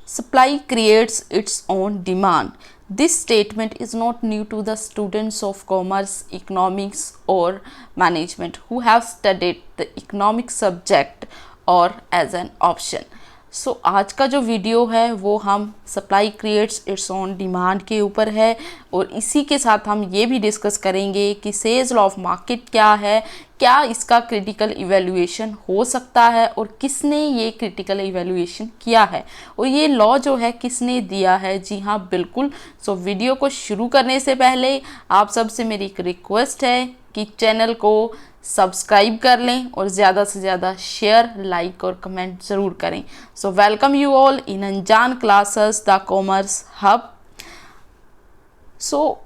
Supply creates its own demand. This statement is not new to the students of commerce, economics, or management who have studied the economic subject or as an option. आज का जो video है वो हम supply creates its own demand के ऊपर है और इसी के साथ हम ये भी डिस्कस करेंगे कि सेल्स लॉ ऑफ मार्केट क्या है, क्या इसका क्रिटिकल इवैल्यूएशन हो सकता है और किसने ये क्रिटिकल इवैल्यूएशन किया है और ये लॉ जो है किसने दिया है। जी हाँ, बिल्कुल। वीडियो को शुरू करने से पहले आप सबसे मेरी एक रिक्वेस्ट है कि चैनल को सब्सक्राइब कर लें और ज़्यादा से ज़्यादा शेयर, लाइक और कमेंट ज़रूर करें। वेलकम यू ऑल इन अनजान क्लासेस द कॉमर्स हब।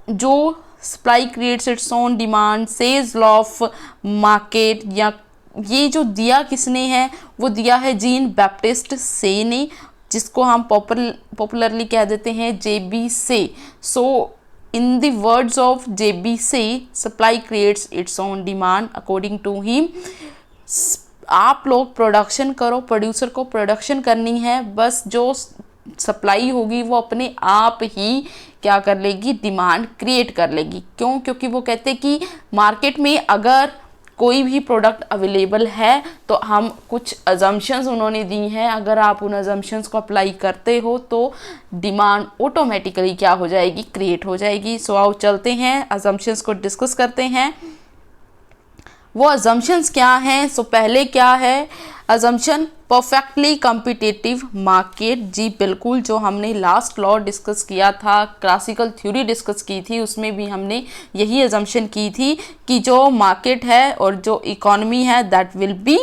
जो supply creates its own demand, सेल्स लॉ ऑफ मार्केट, या ये जो दिया किसने है वो दिया है जीन बैप्टिस्ट से ने, जिसको हम पॉपुलरली कह देते हैं JB से। In the words of JB Say, supply creates its own demand. According to him, आप लोग प्रोडक्शन करो, प्रोड्यूसर को प्रोडक्शन करनी है, बस जो सप्लाई होगी वो अपने आप ही क्या कर लेगी, डिमांड क्रिएट कर लेगी। क्यों? क्योंकि वो कहते कि मार्केट में अगर कोई भी प्रोडक्ट अवेलेबल है तो हम कुछ अजम्पशंस उन्होंने दी हैं, अगर आप उन अजम्पशंस को अप्लाई करते हो तो डिमांड ऑटोमेटिकली क्या हो जाएगी, क्रिएट हो जाएगी। आओ चलते हैं अजम्पशंस को डिस्कस करते हैं। वो अजम्पशंस क्या हैं? पहले क्या है अजम्पशन, परफेक्टली कॉम्पिटिटिव मार्केट। जी बिल्कुल, जो हमने लास्ट लॉ डिस्कस किया था, क्लासिकल थ्योरी डिस्कस की थी, उसमें भी हमने यही अजम्पशन की थी कि जो मार्केट है और जो इकोनॉमी है that will be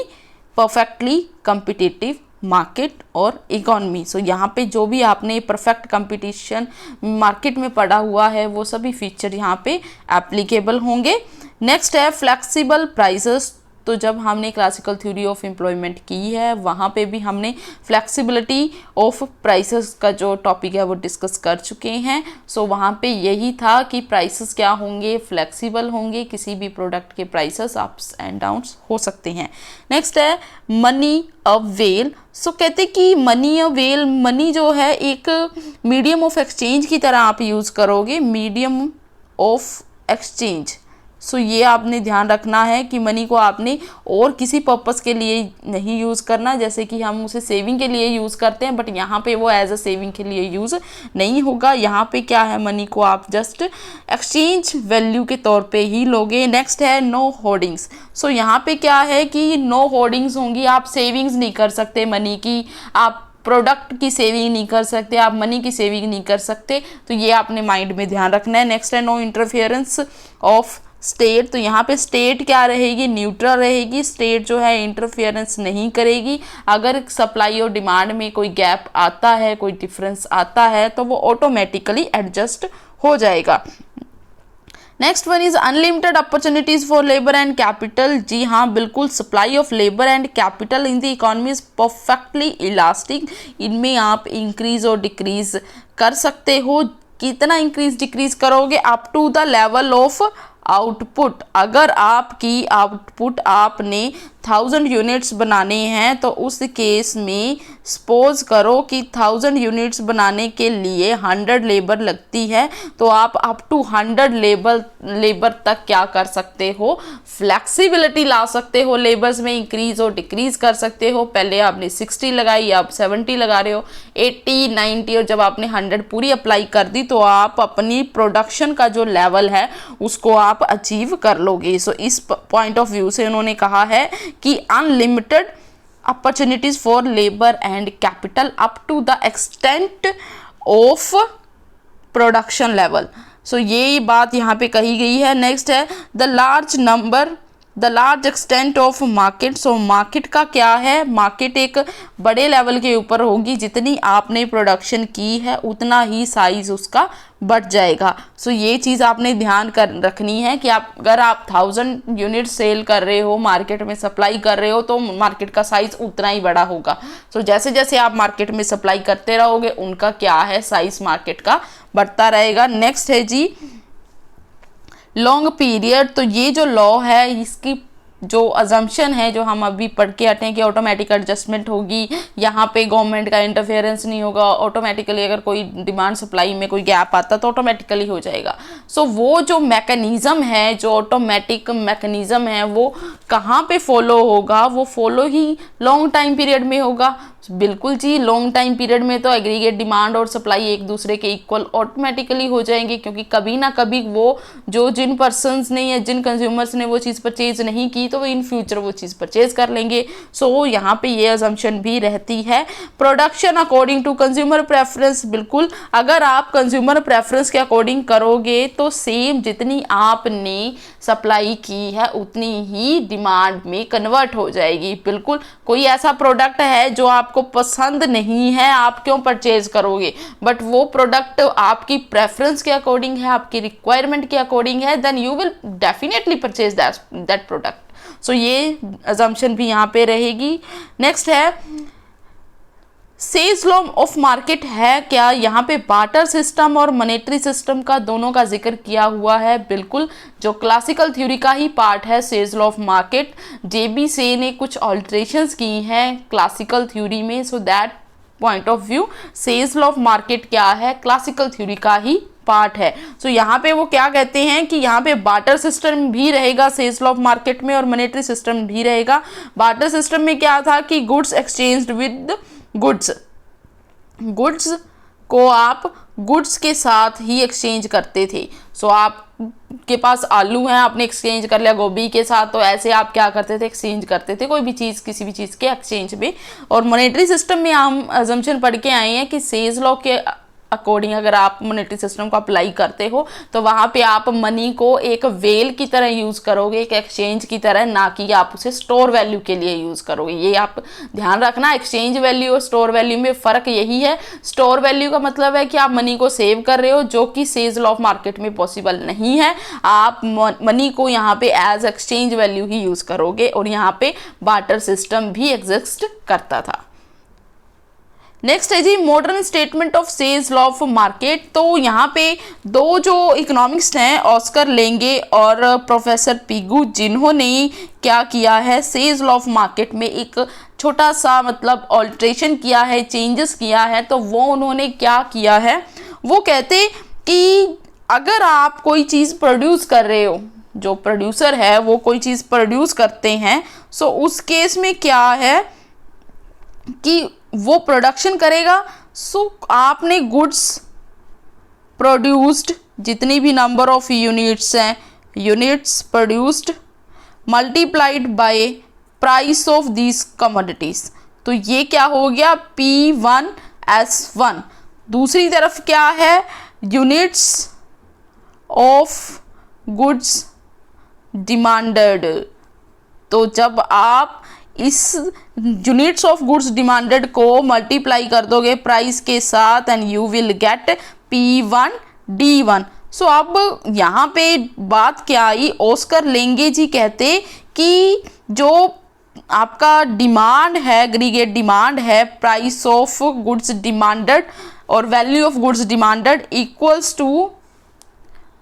perfectly competitive market और इकोनॉमी। यहाँ पे जो भी आपने परफेक्ट कंपटीशन मार्केट में पढ़ा हुआ है वो सभी फीचर यहाँ पे एप्लीकेबल होंगे। नेक्स्ट है फ्लेक्सिबल प्राइसेस। तो जब हमने क्लासिकल थ्योरी ऑफ एम्प्लॉयमेंट की है वहाँ पे भी हमने फ्लेक्सिबिलिटी ऑफ प्राइसेस का जो टॉपिक है वो डिस्कस कर चुके हैं। वहाँ पे यही था कि प्राइसेस क्या होंगे, फ्लेक्सिबल होंगे, किसी भी प्रोडक्ट के प्राइसेस अप्स एंड डाउन्स हो सकते हैं। नेक्स्ट है मनी अवेल। कहते कि मनी अवेल, मनी जो है एक मीडियम ऑफ एक्सचेंज की तरह आप यूज़ करोगे, मीडियम ऑफ एक्सचेंज। ये आपने ध्यान रखना है कि मनी को आपने और किसी पर्पस के लिए नहीं यूज़ करना, जैसे कि हम उसे सेविंग के लिए यूज़ करते हैं, बट यहाँ पे वो एज अ सेविंग के लिए यूज़ नहीं होगा। यहाँ पे क्या है, मनी को आप जस्ट एक्सचेंज वैल्यू के तौर पे ही लोगे। नेक्स्ट है नो होर्डिंग्स। यहाँ पे क्या है कि नो होर्डिंग्स होंगी, आप सेविंग्स नहीं कर सकते मनी की, आप प्रोडक्ट की सेविंग नहीं कर सकते, आप मनी की सेविंग नहीं कर सकते, तो ये आपने माइंड में ध्यान रखना है। नेक्स्ट है नो इंटरफेरेंस ऑफ स्टेट। तो यहाँ पे स्टेट क्या रहेगी, न्यूट्रल रहेगी। स्टेट जो है इंटरफेरेंस नहीं करेगी। अगर सप्लाई और डिमांड में कोई गैप आता है, कोई डिफरेंस आता है तो वो ऑटोमेटिकली एडजस्ट हो जाएगा। Next one is unlimited opportunities for labour and capital. जी हाँ बिल्कुल, supply of labour and capital in the economy is perfectly elastic. इनमें आप इंक्रीज और डिक्रीज कर सकते हो। कितना इंक्रीज डिक्रीज करोगे? Up to the level of output. अगर आपकी आउटपुट आपने 1000 यूनिट्स बनाने हैं तो उस केस में सपोज करो कि 1000 यूनिट्स बनाने के लिए 100 लेबर लगती है, तो आप अप टू 100 लेबर तक क्या कर सकते हो, फ्लेक्सिबिलिटी ला सकते हो, लेबर्स में इंक्रीज और डिक्रीज कर सकते हो। पहले आपने 60 लगाई, आप 70 लगा रहे हो, 80, 90, और जब आपने 100 पूरी अप्लाई कर दी तो आप अपनी प्रोडक्शन का जो लेवल है उसको आप अचीव कर लोगे। इस पॉइंट ऑफ व्यू से उन्होंने कहा है कि unlimited opportunities for labour and capital up to the extent of production level. ये बात यहाँ पे कही गई है। नेक्स्ट है the large extent of market. Market का क्या है, मार्केट एक बड़े लेवल के ऊपर होगी, जितनी आपने प्रोडक्शन की है उतना ही साइज उसका बढ़ जाएगा। ये चीज़ आपने ध्यान कर रखनी है कि अगर आप 1000 यूनिट सेल कर रहे हो, मार्केट में सप्लाई कर रहे हो, तो मार्केट का साइज उतना ही बड़ा होगा। जैसे जैसे आप मार्केट में सप्लाई करते रहोगे उनका क्या है, साइज मार्केट का बढ़ता रहेगा। नेक्स्ट है जी लॉन्ग पीरियड। तो ये जो लॉ है इसकी जो अजम्पशन है जो हम अभी पढ़ के हटे हैं कि ऑटोमेटिक एडजस्टमेंट होगी, यहाँ पे गवर्नमेंट का इंटरफेरेंस नहीं होगा, ऑटोमेटिकली अगर कोई डिमांड सप्लाई में कोई गैप आता तो ऑटोमेटिकली हो जाएगा। सो वो जो मैकेनिज़्म है, जो ऑटोमेटिक मैकेनिज़्म है, वो कहाँ पे फॉलो होगा? वो फॉलो ही लॉन्ग टाइम पीरियड में होगा। बिल्कुल जी, लॉन्ग टाइम पीरियड में तो एग्रीगेट डिमांड और सप्लाई एक दूसरे के इक्वल ऑटोमेटिकली हो जाएंगे, क्योंकि कभी ना कभी वो जो जिन पर्सन्स ने या जिन कंज्यूमर्स ने वो चीज़ परचेज नहीं की तो वो इन फ्यूचर वो चीज़ परचेज कर लेंगे। सो यहाँ पे ये अजम्पशन भी रहती है। Production according to consumer preference, बिल्कुल अगर आप कंज्यूमर प्रेफरेंस के अकॉर्डिंग करोगे तो सेम जितनी आपने सप्लाई की है उतनी ही डिमांड में कन्वर्ट हो जाएगी। बिल्कुल, कोई ऐसा प्रोडक्ट है जो आपको पसंद नहीं है, आप क्यों परचेज करोगे? बट वो प्रोडक्ट आपकी प्रेफरेंस के अकॉर्डिंग है, आपकी रिक्वायरमेंट के अकॉर्डिंग है, then you will definitely purchase that product. So ये अजम्पशन भी यहाँ पे रहेगी। नेक्स्ट है सेल्स लॉ ऑफ मार्केट है क्या? यहाँ पे बार्टर सिस्टम और मॉनेटरी सिस्टम का दोनों का जिक्र किया हुआ है। बिल्कुल, जो क्लासिकल थ्योरी का ही पार्ट है सेल्स law of market, J B Say ने कुछ ऑल्ट्रेशंस की हैं क्लासिकल थ्योरी में। So that point of view सेल्स लॉ ऑफ मार्केट क्या है? क्लासिकल थ्योरी का ही पार्ट है। सो यहाँ पे वो क्या कहते हैं कि यहाँ पे बार्टर सिस्टम भी रहेगा सेल्स लॉ ऑफ मार्केट में और मॉनेटरी सिस्टम भी रहेगा। बार्टर सिस्टम में क्या था कि गुड्स एक्सचेंज्ड विद गुड्स को आप गुड्स के साथ ही एक्सचेंज करते थे। सो आप के पास आलू हैं, आपने एक्सचेंज कर लिया गोभी के साथ, तो ऐसे आप क्या करते थे? एक्सचेंज करते थे कोई भी चीज़ किसी भी चीज़ के एक्सचेंज में। और मॉनेटरी सिस्टम में हम अजम्पशन पढ़ के आए हैं कि सेल्स लॉ के अकॉर्डिंग अगर आप मॉनेटरी सिस्टम को अप्लाई करते हो तो वहाँ पे आप मनी को एक वेल की तरह यूज़ करोगे, एक एक्सचेंज की तरह, ना कि आप उसे स्टोर वैल्यू के लिए यूज़ करोगे। ये आप ध्यान रखना, एक्सचेंज वैल्यू और स्टोर वैल्यू में फ़र्क यही है। स्टोर वैल्यू का मतलब है कि आप मनी को सेव कर रहे हो, जो कि सेल्स लॉ ऑफ मार्केट में पॉसिबल नहीं है। आप मनी को यहाँ पे एज एक्सचेंज वैल्यू ही यूज़ करोगे, और यहाँ पे बार्टर सिस्टम भी एग्जिस्ट करता था। नेक्स्ट है जी मॉडर्न स्टेटमेंट ऑफ सेल्स लॉ ऑफ मार्केट। तो यहाँ पे दो जो इकोनॉमिक्स हैं, ऑस्कर लेंगे और प्रोफेसर पिगू, जिन्होंने क्या किया है सेल्स लॉ ऑफ मार्केट में एक छोटा सा मतलब ऑल्ट्रेशन किया है, चेंजेस किया है। तो वो उन्होंने क्या किया है, वो कहते कि अगर आप कोई चीज़ प्रोड्यूस कर रहे हो, जो प्रोड्यूसर है वो कोई चीज़ प्रोड्यूस करते हैं, सो उस केस में क्या है कि वो प्रोडक्शन करेगा। सो आपने गुड्स प्रोड्यूस्ड, जितनी भी नंबर ऑफ यूनिट्स हैं, units produced multiplied by price of these commodities. तो ये क्या हो गया? P1S1। दूसरी तरफ क्या है? Units of goods demanded. तो जब आप इस यूनिट्स ऑफ गुड्स डिमांडेड को मल्टीप्लाई कर दोगे प्राइस के साथ, and you will get P1D1। सो अब यहाँ पे बात क्या आई? ऑस्कर लेंगे जी कहते कि जो आपका डिमांड है, एग्रीगेट डिमांड है, प्राइस ऑफ गुड्स डिमांडेड और value of goods demanded equals to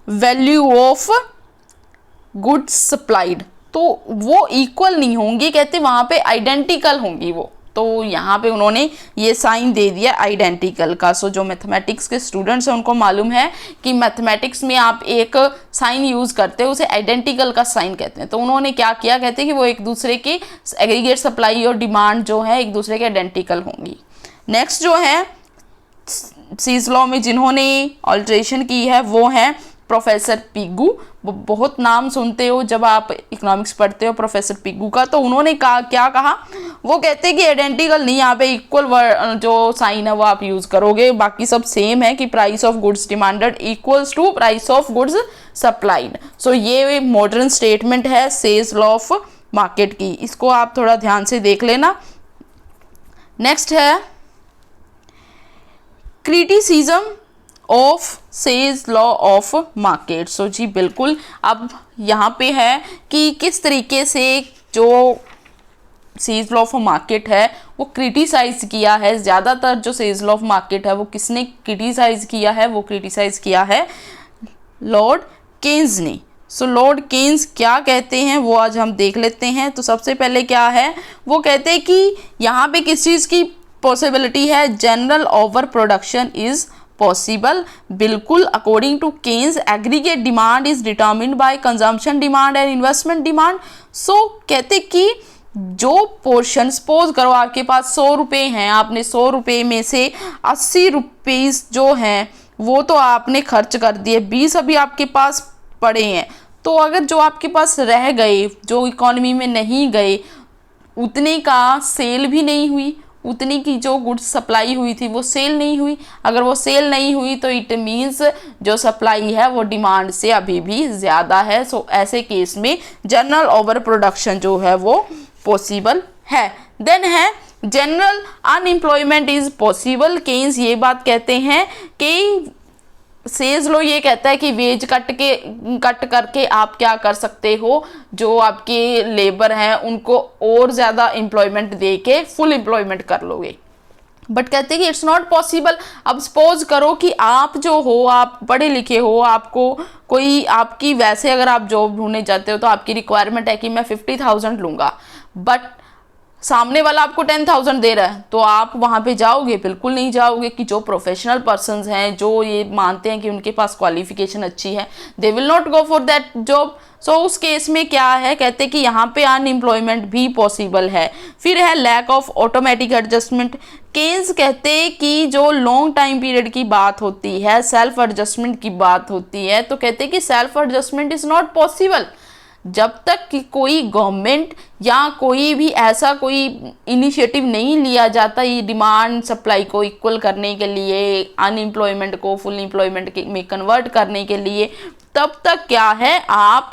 value of goods supplied. तो वो इक्वल नहीं होंगी, कहते वहाँ पे आइडेंटिकल होंगी वो। तो यहाँ पे उन्होंने ये साइन दे दिया आइडेंटिकल का। सो जो मैथमेटिक्स के स्टूडेंट्स हैं उनको मालूम है कि मैथमेटिक्स में आप एक साइन यूज़ करते हो, उसे आइडेंटिकल का साइन कहते हैं। तो उन्होंने क्या किया, कहते हैं कि वो एक दूसरे के एग्रीगेट सप्लाई और डिमांड जो है एक दूसरे के आइडेंटिकल होंगी। नेक्स्ट जो है सेल्स लॉ में जिन्होंने ऑल्ट्रेशन की है वो है प्रोफेसर पिगू। बहुत नाम सुनते हो जब आप इकोनॉमिक्स पढ़ते हो प्रोफेसर पिगू का। तो उन्होंने कहा, क्या कहा? वो कहते हैं कि आइडेंटिकल नहीं, यहाँ पे इक्वल जो साइन है वो आप यूज़ करोगे, बाकी सब सेम है कि price of goods demanded equals to price of goods supplied. So ये मॉडर्न स्टेटमेंट है सेल्स लॉ ऑफ मार्केट की, इसको आप थोड़ा ध्यान से देख लेना। नेक्स्ट है क्रिटिसिज्म ऑफ सेल्स लॉ ऑफ मार्केट। सो जी बिल्कुल, अब यहाँ पे है कि किस तरीके से जो सेल्स लॉ ऑफ मार्केट है वो क्रिटिसाइज किया है। ज़्यादातर जो सेल्स लॉ ऑफ मार्केट है वो किसने क्रिटिसाइज किया है? वो क्रिटिसाइज किया है लॉर्ड केन्स ने। सो लॉर्ड केन्स क्या कहते हैं वो आज हम देख लेते हैं। तो सबसे पहले क्या है, वो कहते हैं कि यहाँ पे किस चीज़ की पॉसिबिलिटी है, general over production is possible. बिल्कुल, according to Keynes aggregate demand is determined by consumption demand and investment demand. So कहते कि जो पोर्शन, सपोज करो आपके पास 100 रुपये हैं, आपने 100 रुपये में से 80 रुपीज़ जो हैं वो तो आपने खर्च कर दिए, 20 अभी आपके पास पड़े हैं। तो अगर जो आपके पास रह गए, जो इकोनॉमी में नहीं गए, उतने का सेल भी नहीं हुई, उतनी की जो गुड्स सप्लाई हुई थी वो सेल नहीं हुई। अगर वो सेल नहीं हुई तो इट मीन्स जो सप्लाई है वो डिमांड से अभी भी ज़्यादा है। सो ऐसे केस में जनरल ओवर प्रोडक्शन जो है वो पॉसिबल है। देन है general unemployment is possible. Keynes ये बात कहते हैं कि सेज लो ये कहता है कि वेज कट करके आप क्या कर सकते हो, जो आपके लेबर हैं उनको और ज़्यादा एम्प्लॉयमेंट दे के फुल एम्प्लॉयमेंट कर लोगे। बट कहते हैं कि इट्स नॉट पॉसिबल। अब सपोज करो कि आप जो हो, आप पढ़े लिखे हो, आपको कोई आपकी वैसे अगर आप जॉब ढूंढने जाते हो तो आपकी रिक्वायरमेंट है कि मैं 50,000 लूँगा, बट सामने वाला आपको 10,000 दे रहा है, तो आप वहाँ पे जाओगे? बिल्कुल नहीं जाओगे। कि जो प्रोफेशनल पर्सन्स हैं, जो ये मानते हैं कि उनके पास क्वालिफिकेशन अच्छी है, they will not go for that job. So उस केस में क्या है, कहते हैं कि यहाँ पे अनएम्प्लॉयमेंट भी पॉसिबल है। फिर है lack of automatic adjustment. Keynes कहते हैं कि जो लॉन्ग टाइम पीरियड की बात होती है, सेल्फ एडजस्टमेंट की बात होती है, तो कहते हैं कि self adjustment is not possible जब तक कि कोई गवर्नमेंट या कोई भी ऐसा कोई इनिशिएटिव नहीं लिया जाता ये डिमांड सप्लाई को इक्वल करने के लिए, अनएम्प्लॉयमेंट को फुल एम्प्लॉयमेंट में कन्वर्ट करने के लिए, तब तक क्या है, आप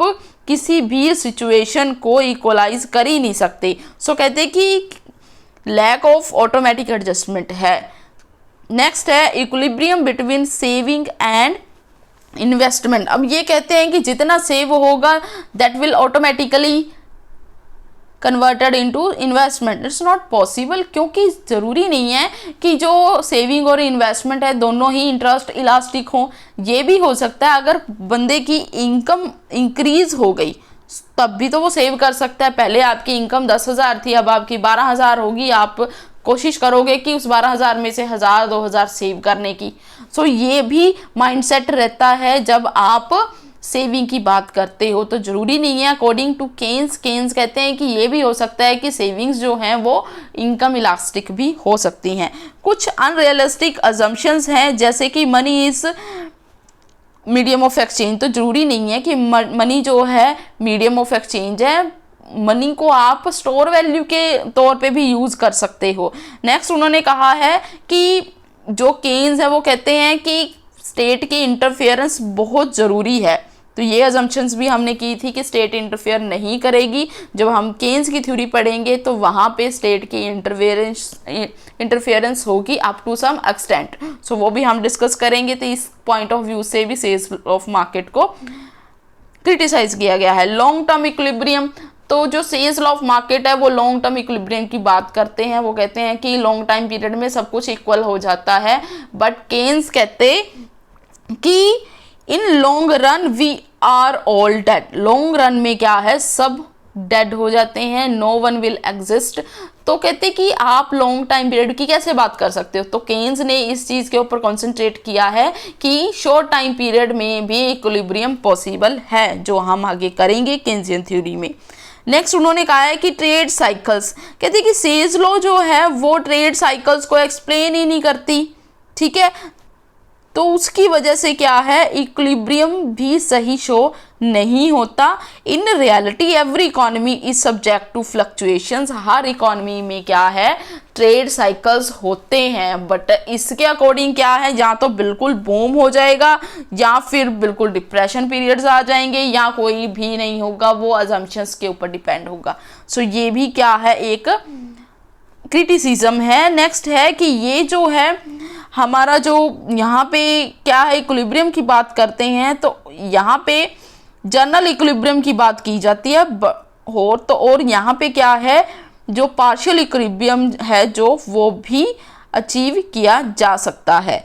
किसी भी सिचुएशन को इक्वलाइज कर ही नहीं सकते। सो कहते हैं कि लैक ऑफ ऑटोमेटिक एडजस्टमेंट है। नेक्स्ट है equilibrium between saving and investment. अब ये कहते हैं कि जितना सेव होगा that will automatically converted into investment. It's not possible, क्योंकि ज़रूरी नहीं है कि जो सेविंग और इन्वेस्टमेंट है दोनों ही इंटरेस्ट इलास्टिक हो। ये भी हो सकता है अगर बंदे की इनकम इंक्रीज हो गई तब भी तो वो सेव कर सकता है। पहले आपकी इनकम 10,000 थी, अब आपकी 12,000 होगी, आप कोशिश करोगे कि उस 12,000 में से 1,000-2,000 सेव करने की। सो ये भी माइंडसेट रहता है जब आप सेविंग की बात करते हो। तो ज़रूरी नहीं है, अकॉर्डिंग टू केन्स कहते हैं कि ये भी हो सकता है कि सेविंग्स जो हैं वो इनकम इलास्टिक भी हो सकती हैं। कुछ अनरियलिस्टिक अजम्पशंस हैं, जैसे कि money is medium of exchange. तो ज़रूरी नहीं है कि मनी जो है मीडियम ऑफ एक्सचेंज है, मनी को आप स्टोर वैल्यू के तौर पे भी यूज़ कर सकते हो। नेक्स्ट उन्होंने कहा है कि जो केन्स है वो कहते हैं कि स्टेट की इंटरफेरेंस बहुत ज़रूरी है। तो ये अजम्पशंस भी हमने की थी कि स्टेट इंटरफेयर नहीं करेगी। जब हम केन्स की थ्योरी पढ़ेंगे तो वहाँ पे स्टेट की इंटरफेरेंस होगी अप टू सम एक्सटेंट। सो वो भी हम डिस्कस करेंगे। तो इस पॉइंट ऑफ व्यू से भी सेल्स ऑफ मार्केट को क्रिटिसाइज किया गया है। लॉन्ग टर्म इक्विलिब्रियम, तो जो सेल्स लॉ ऑफ मार्केट है वो लॉन्ग टर्म इक्विलिब्रियम की बात करते हैं। वो कहते हैं कि लॉन्ग टाइम पीरियड में सब कुछ इक्वल हो जाता है, बट केन्स कहते कि in long run we are all dead. Long run में क्या है, सब डेड हो जाते हैं, नो वन विल एग्जिस्ट। तो कहते कि आप लॉन्ग टाइम पीरियड की कैसे बात कर सकते हो। तो केन्स ने इस चीज़ के ऊपर कॉन्सेंट्रेट किया है कि शॉर्ट टाइम पीरियड में भी इक्विलिब्रियम पॉसिबल है, जो हम आगे करेंगे केन्सियन थ्योरी में। नेक्स्ट उन्होंने कहा है कि ट्रेड साइकिल्स, कहते हैं कि सेल्स लॉ जो है वो ट्रेड साइकिल्स को एक्सप्लेन ही नहीं करती, ठीक है। तो उसकी वजह से क्या है, इक्विलिब्रियम भी सही शो नहीं होता। In reality every economy is subject to fluctuations. हर इकोनॉमी में क्या है, ट्रेड साइकिल्स होते हैं, बट इसके अकॉर्डिंग क्या है, या तो बिल्कुल बूम हो जाएगा या फिर बिल्कुल डिप्रेशन पीरियड्स आ जाएंगे या कोई भी नहीं होगा। वो अजम्पशंस के ऊपर डिपेंड होगा। सो ये भी क्या है, एक क्रिटिसिज्म है। नेक्स्ट है कि ये जो है हमारा जो यहाँ पे क्या है, इक्विलिब्रियम की बात करते हैं तो यहाँ पे जनरल इक्विलिब्रियम की बात की जाती है और यहाँ पे क्या है, जो पार्शियल इक्विलिब्रियम है जो वो भी अचीव किया जा सकता है।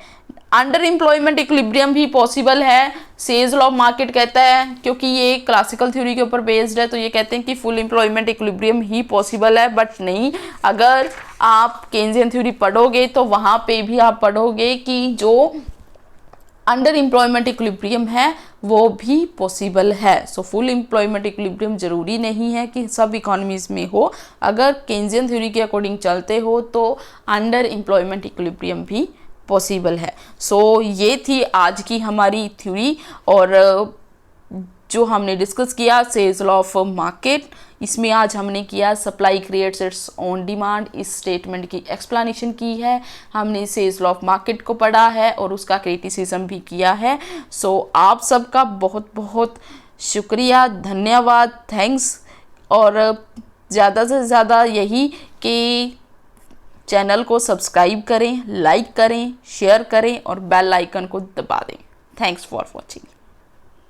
अंडर एम्प्लॉयमेंट इक्विलिब्रियम भी पॉसिबल है, सेज लॉ ऑफ मार्केट कहता है, क्योंकि ये क्लासिकल थ्योरी के ऊपर बेस्ड है, तो ये कहते हैं कि फुल एम्प्लॉयमेंट इक्विलिब्रियम ही पॉसिबल है। बट नहीं, अगर आप केन्जियन थ्योरी पढ़ोगे तो वहाँ पे भी आप पढ़ोगे कि जो अंडर एम्प्लॉयमेंट इक्विलिब्रियम है वो भी पॉसिबल है। सो फुल एम्प्लॉयमेंट इक्विलिब्रियम जरूरी नहीं है कि सब इकोनॉमीज में हो, अगर केन्जियन थ्योरी के अकॉर्डिंग चलते हो तो अंडर एम्प्लॉयमेंट इक्विलिब्रियम भी पॉसिबल है। सो ये थी आज की हमारी थ्योरी, और जो हमने डिस्कस किया सेज लॉ ऑफ मार्केट, इसमें आज हमने किया supply creates its own demand, इस स्टेटमेंट की एक्सप्लेनेशन की है, हमने सेज लॉ ऑफ मार्केट को पढ़ा है और उसका क्रिटिसिज्म भी किया है। सो आप सबका बहुत बहुत शुक्रिया, धन्यवाद, थैंक्स। और ज़्यादा से ज़्यादा यही कि चैनल को सब्सक्राइब करें, लाइक करें, शेयर करें और बेल आइकन को दबा दें। Thanks for watching.